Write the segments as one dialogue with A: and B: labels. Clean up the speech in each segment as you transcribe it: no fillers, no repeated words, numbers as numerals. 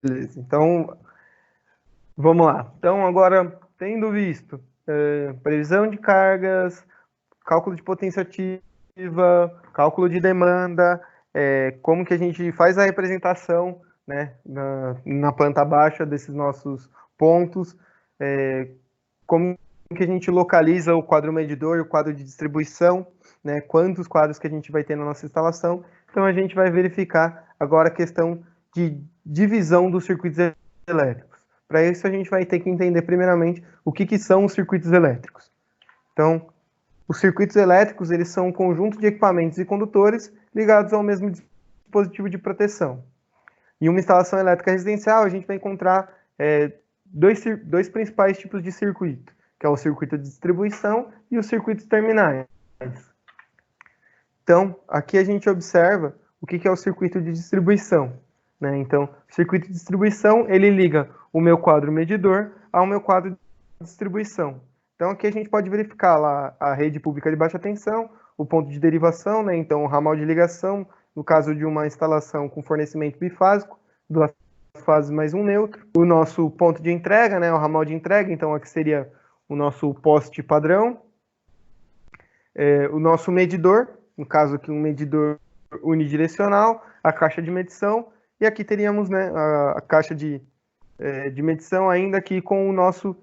A: Beleza, então vamos lá. Então, agora, tendo visto previsão de cargas, cálculo de potência ativa, cálculo de demanda, como que a gente faz a representação, né, na planta baixa desses nossos pontos, como que a gente localiza o quadro medidor e o quadro de distribuição, né, quantos quadros que a gente vai ter na nossa instalação. Então, a gente vai verificar agora a questão de divisão dos circuitos elétricos. Para isso, a gente vai ter que entender, primeiramente, o que são os circuitos elétricos. Então, os circuitos elétricos, eles são um conjunto de equipamentos e condutores ligados ao mesmo dispositivo de proteção. Em uma instalação elétrica residencial, a gente vai encontrar dois principais tipos de circuito, que é o circuito de distribuição e os circuitos terminais. Então, aqui a gente observa o que é o circuito de distribuição, né? Então, o circuito de distribuição, ele liga o meu quadro medidor ao meu quadro de distribuição. Então, aqui a gente pode verificar lá a rede pública de baixa tensão, o ponto de derivação, né? Então, o ramal de ligação, no caso de uma instalação com fornecimento bifásico, duas fases mais um neutro. O nosso ponto de entrega, né? O ramal de entrega, então aqui seria o nosso poste padrão. O nosso medidor, no caso aqui um medidor unidirecional, a caixa de medição, e aqui teríamos, né, a caixa de medição ainda aqui com o nosso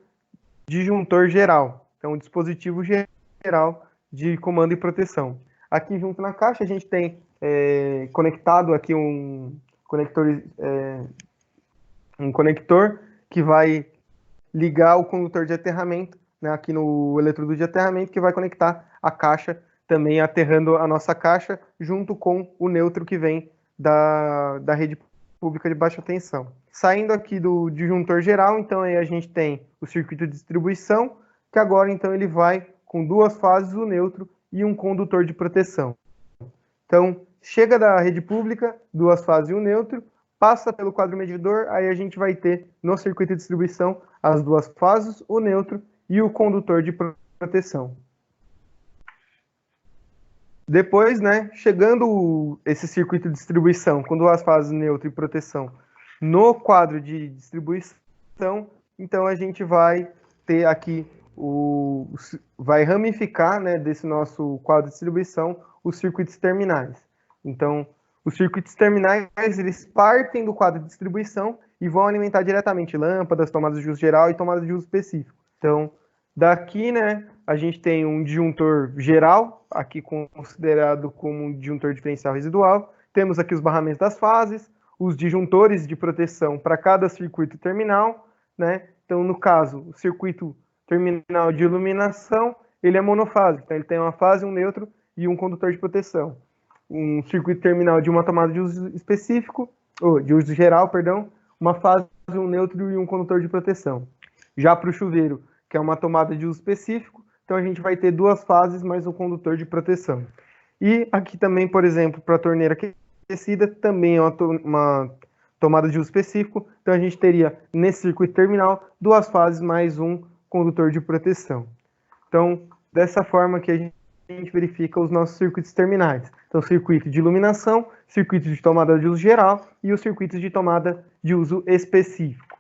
A: disjuntor geral, então o dispositivo geral de comando e proteção. Aqui junto na caixa a gente tem conectado aqui um conector que vai ligar o condutor de aterramento, né, aqui no eletrodo de aterramento, que vai conectar a caixa, também aterrando a nossa caixa, junto com o neutro que vem da rede pública de baixa tensão. Saindo aqui do disjuntor geral, então aí a gente tem o circuito de distribuição, que agora então ele vai com duas fases, o neutro e um condutor de proteção. Então, chega da rede pública, duas fases e o neutro, passa pelo quadro medidor, aí a gente vai ter no circuito de distribuição as duas fases, o neutro e o condutor de proteção. Depois, né, chegando esse circuito de distribuição com duas fases, neutro e proteção, no quadro de distribuição, então a gente vai ter aqui vai ramificar, né, desse nosso quadro de distribuição os circuitos terminais. Então, os circuitos terminais, eles partem do quadro de distribuição e vão alimentar diretamente lâmpadas, tomadas de uso geral e tomadas de uso específico. Então, daqui, né, a gente tem um disjuntor geral, aqui considerado como um disjuntor diferencial residual. Temos aqui os barramentos das fases, os disjuntores de proteção para cada circuito terminal, né? Então, no caso, o circuito terminal de iluminação, ele é monofásico, então ele tem uma fase, um neutro e um condutor de proteção. Um circuito terminal de uma tomada de uso específico, ou de uso geral, perdão, uma fase, um neutro e um condutor de proteção. Já para o chuveiro, que é uma tomada de uso específico, então a gente vai ter duas fases mais um condutor de proteção. E aqui também, por exemplo, para a torneira aquecida, também é uma tomada de uso específico, então a gente teria nesse circuito terminal duas fases mais um condutor de proteção. Então, dessa forma que a gente verifica os nossos circuitos terminais. Então, circuito de iluminação, circuito de tomada de uso geral e os circuitos de tomada de uso específico.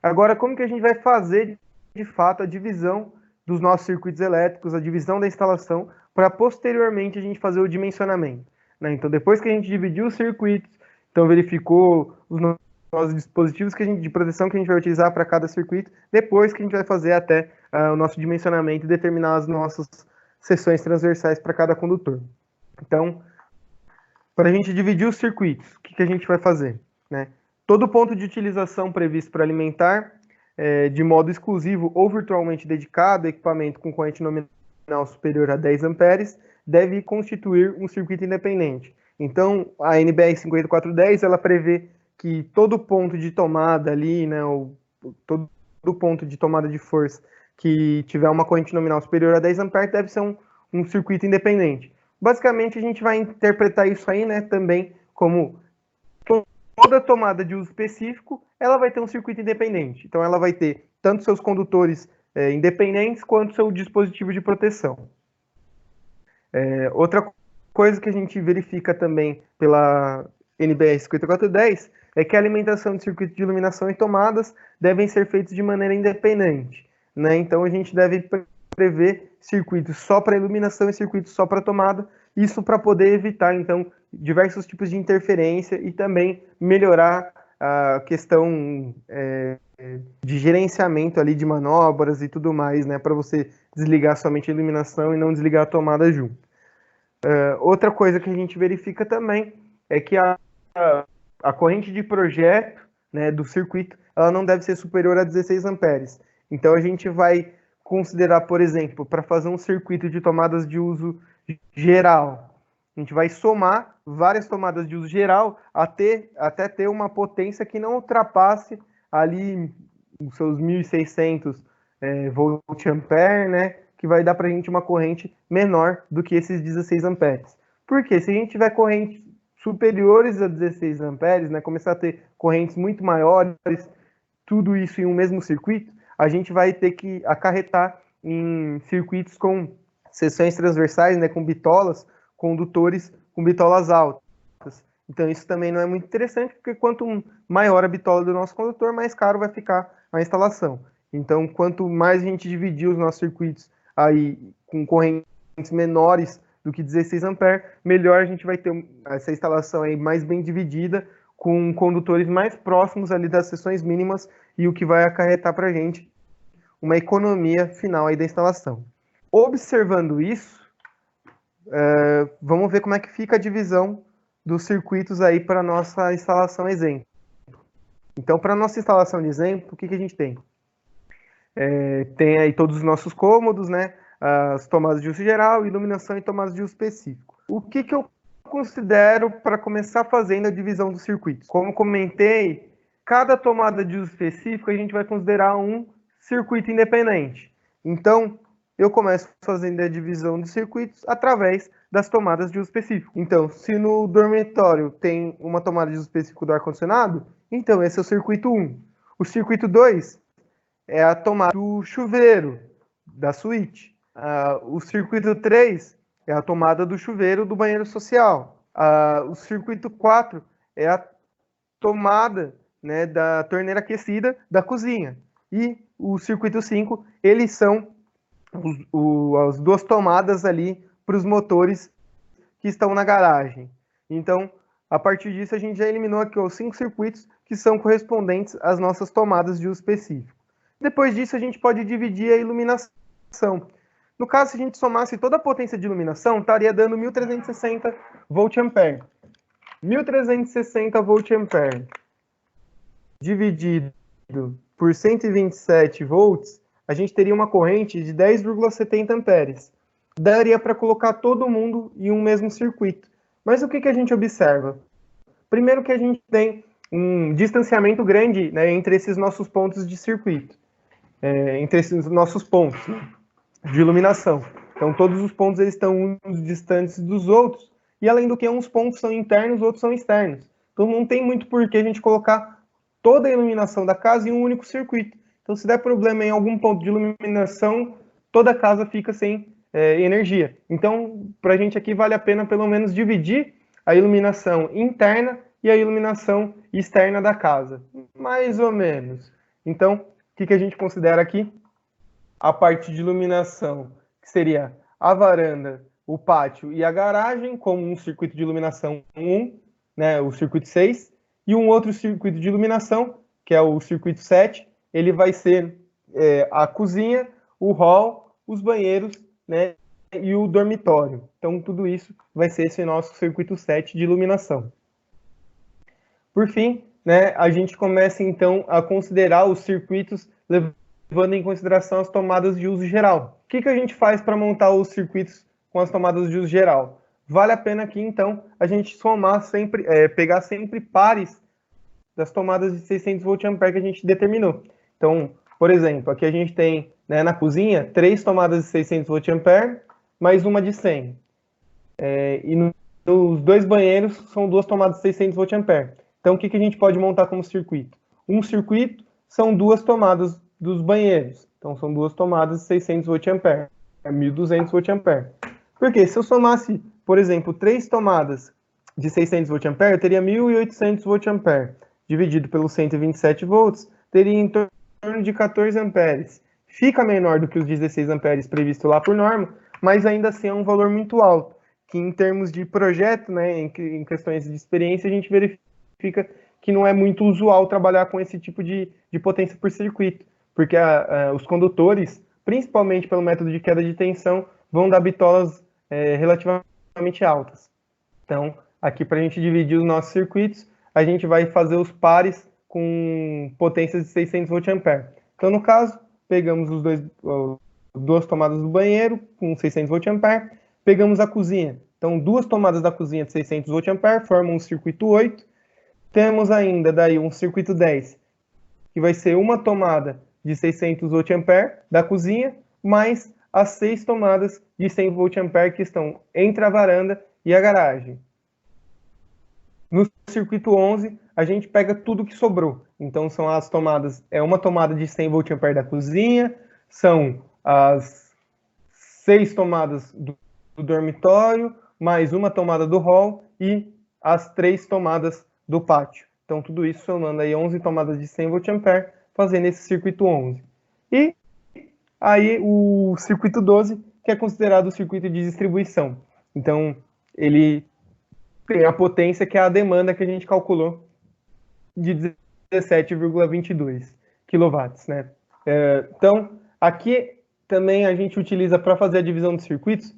A: Agora, como que a gente vai fazer, de fato, a divisão dos nossos circuitos elétricos, a divisão da instalação, para posteriormente a gente fazer o dimensionamento, né? Então, depois que a gente dividiu os circuitos, então verificou os nossos dispositivos de proteção que a gente vai utilizar para cada circuito, depois que a gente vai fazer até o nosso dimensionamento e determinar as nossas seções transversais para cada condutor. Então, para a gente dividir os circuitos, o que a gente vai fazer, né? Todo ponto de utilização previsto para alimentar de modo exclusivo ou virtualmente dedicado a equipamento com corrente nominal superior a 10 amperes deve constituir um circuito independente. Então, a NBR 5410, ela prevê que todo ponto de tomada ali, né, todo ponto de tomada de força que tiver uma corrente nominal superior a 10 amperes deve ser um circuito independente. Basicamente, a gente vai interpretar isso aí, né, também como toda tomada de uso específico, ela vai ter um circuito independente. Então, ela vai ter tanto seus condutores independentes quanto seu dispositivo de proteção. Outra coisa que a gente verifica também pela NBR 5410 é que a alimentação de circuito de iluminação e tomadas devem ser feitos de maneira independente, né? Então a gente deve prever circuitos só para iluminação e circuitos só para tomada, isso para poder evitar, então, diversos tipos de interferência e também melhorar a questão de gerenciamento ali de manobras e tudo mais, né, para você desligar somente a iluminação e não desligar a tomada junto. Outra coisa que a gente verifica também é que a corrente de projeto, né, do circuito, ela não deve ser superior a 16 amperes. Então a gente vai considerar, por exemplo, para fazer um circuito de tomadas de uso geral, a gente vai somar várias tomadas de uso geral até ter uma potência que não ultrapasse ali os seus 1.600 volt-ampere, né, que vai dar para a gente uma corrente menor do que esses 16 amperes. Por quê? Se a gente tiver correntes superiores a 16 amperes, né, começar a ter correntes muito maiores, tudo isso em um mesmo circuito, a gente vai ter que acarretar em circuitos com seções transversais, né, com bitolas, condutores com bitolas altas. Então isso também não é muito interessante, porque quanto maior a bitola do nosso condutor, mais caro vai ficar a instalação. Então, quanto mais a gente dividir os nossos circuitos aí com correntes menores do que 16 amperes, melhor a gente vai ter essa instalação aí mais bem dividida, com condutores mais próximos ali das seções mínimas, e o que vai acarretar para a gente uma economia final aí da instalação. Observando isso, vamos ver como é que fica a divisão dos circuitos aí para a nossa instalação exemplo. Então, para a nossa instalação de exemplo, o que a gente tem? Tem aí todos os nossos cômodos, né? As tomadas de uso geral, iluminação e tomadas de uso específico. O que eu considero para começar fazendo a divisão dos circuitos? Como comentei, cada tomada de uso específico a gente vai considerar um circuito independente. Então, eu começo fazendo a divisão dos circuitos através das tomadas de uso específico. Então, se no dormitório tem uma tomada de uso específico do ar-condicionado, então esse é o circuito 1. O circuito 2 é a tomada do chuveiro, da suíte. O circuito 3 é a tomada do chuveiro do banheiro social. O circuito 4 é a tomada, né, da torneira aquecida da cozinha. E o circuito 5, eles são as duas tomadas ali para os motores que estão na garagem. Então, a partir disso, a gente já eliminou aqui os 5 circuitos que são correspondentes às nossas tomadas de uso específico. Depois disso, a gente pode dividir a iluminação. No caso, se a gente somasse toda a potência de iluminação, estaria dando 1.360 volt-ampere. 1.360 volt-ampere dividido por 127 volts, a gente teria uma corrente de 10,70 amperes. Daria para colocar todo mundo em um mesmo circuito. Mas o que a gente observa? Primeiro que a gente tem um distanciamento grande, né, entre esses nossos pontos de circuito. Entre esses nossos pontos, né, de iluminação. Então, todos os pontos eles estão uns distantes dos outros, e além do que, uns pontos são internos, outros são externos. Então, não tem muito por que a gente colocar toda a iluminação da casa em um único circuito. Então, se der problema em algum ponto de iluminação, toda a casa fica sem energia. Então, para a gente aqui, vale a pena pelo menos dividir a iluminação interna e a iluminação externa da casa. Mais ou menos. Então, o que a gente considera aqui? A parte de iluminação, que seria a varanda, o pátio e a garagem, como um circuito de iluminação 1, né, o circuito 6, e um outro circuito de iluminação, que é o circuito 7, ele vai ser a cozinha, o hall, os banheiros, né, e o dormitório. Então, tudo isso vai ser esse nosso circuito 7 de iluminação. Por fim, né, a gente começa, então, a considerar os circuitos levando em consideração as tomadas de uso geral. O que a gente faz para montar os circuitos com as tomadas de uso geral? Vale a pena aqui, então, a gente somar sempre, pegar sempre pares das tomadas de 600 volt-ampere que a gente determinou. Então, por exemplo, aqui a gente tem, né, na cozinha, 3 tomadas de 600 volt-ampere, mais uma de 100. E nos 2 banheiros, são 2 tomadas de 600 volt-ampere. Então, o que a gente pode montar como circuito? Um circuito são 2 tomadas dos banheiros. Então, são 2 tomadas de 600 volt-ampere. 1.200 volt-ampere. Porque se eu somasse, por exemplo, 3 tomadas de 600 volt-ampere, eu teria 1.800 volt-ampere. dividido pelos 127 volts, teria em torno de 14 amperes. Fica menor do que os 16 amperes previsto lá por norma, mas ainda assim é um valor muito alto, que em termos de projeto, né, em questões de experiência, a gente verifica que não é muito usual trabalhar com esse tipo de potência por circuito, porque os condutores, principalmente pelo método de queda de tensão, vão dar bitolas relativamente altas. Então, aqui para a gente dividir os nossos circuitos, a gente vai fazer os pares com potências de 600 VA. Então, no caso, pegamos duas tomadas do banheiro com 600 VA, pegamos a cozinha. Então, duas tomadas da cozinha de 600 VA formam um circuito 8. Temos ainda daí um circuito 10, que vai ser uma tomada de 600 VA da cozinha, mais as 6 tomadas de 100 VA que estão entre a varanda e a garagem. No circuito 11, a gente pega tudo que sobrou. Então, são as tomadas, uma tomada de 100 VA da cozinha, são as 6 tomadas do dormitório, mais uma tomada do hall e as 3 tomadas do pátio. Então, tudo isso somando aí 11 tomadas de 100 VA, fazendo esse circuito 11. E aí o circuito 12, que é considerado o circuito de distribuição. Então, ele tem a potência, que é a demanda que a gente calculou, de 17,22 kW, né? Então, aqui também a gente utiliza para fazer a divisão de circuitos,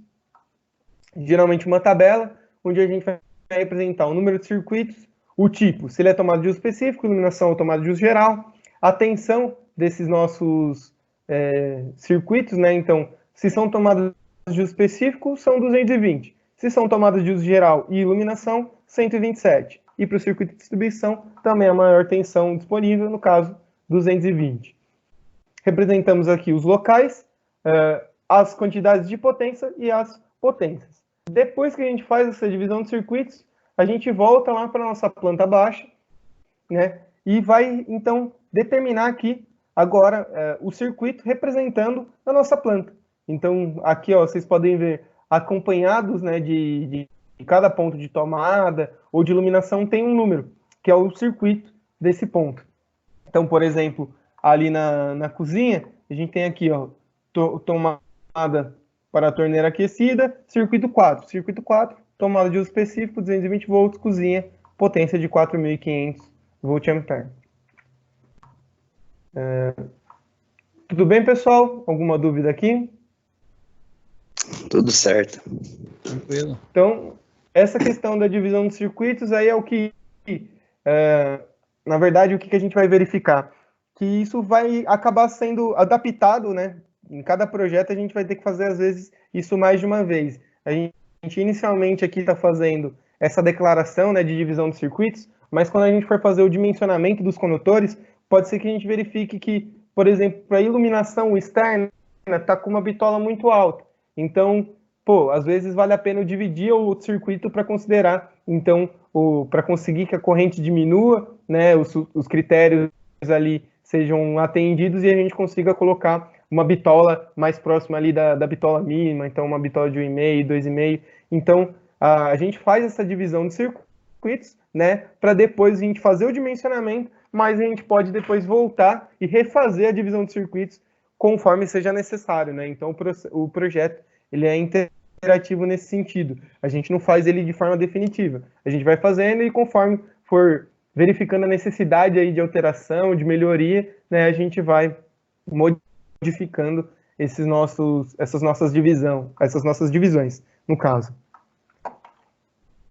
A: geralmente uma tabela, onde a gente vai representar o número de circuitos, o tipo, se ele é tomada de uso específico, iluminação ou tomada de uso geral, a tensão desses nossos circuitos, né? Então, se são tomadas de uso específico, são 220. Se são tomadas de uso geral e iluminação, 127. E para o circuito de distribuição, também a maior tensão disponível, no caso, 220. Representamos aqui os locais, as quantidades de potência e as potências. Depois que a gente faz essa divisão de circuitos, a gente volta lá para a nossa planta baixa, né? E vai, então, determinar aqui, agora, o circuito representando a nossa planta. Então, aqui, ó, vocês podem ver, acompanhados, né, de cada ponto de tomada ou de iluminação, tem um número, que é o circuito desse ponto. Então, por exemplo, ali na cozinha, a gente tem aqui, ó, tomada para a torneira aquecida, circuito 4. Circuito 4, tomada de uso específico, 220 volts, cozinha, potência de 4.500 VA. Tudo bem, pessoal? Alguma dúvida aqui?
B: Tudo certo.
C: Tranquilo.
A: Então, essa questão da divisão dos circuitos aí é o que, na verdade, o que a gente vai verificar? Que isso vai acabar sendo adaptado, né? Em cada projeto a gente vai ter que fazer, às vezes, isso mais de uma vez. A gente inicialmente aqui está fazendo essa declaração, né, de divisão de circuitos, mas quando a gente for fazer o dimensionamento dos condutores, pode ser que a gente verifique que, por exemplo, para a iluminação externa, está com uma bitola muito alta. Então, às vezes vale a pena eu dividir o circuito para considerar, então, para conseguir que a corrente diminua, né, os critérios ali sejam atendidos e a gente consiga colocar uma bitola mais próxima ali da bitola mínima, então uma bitola de 1,5, 2,5. Então, a gente faz essa divisão de circuitos, né, para depois a gente fazer o dimensionamento, mas a gente pode depois voltar e refazer a divisão de circuitos conforme seja necessário, né? Então, o projeto, ele é interativo nesse sentido. A gente não faz ele de forma definitiva. A gente vai fazendo e conforme for verificando a necessidade aí de alteração, de melhoria, né, a gente vai modificando essas nossas divisões, no caso.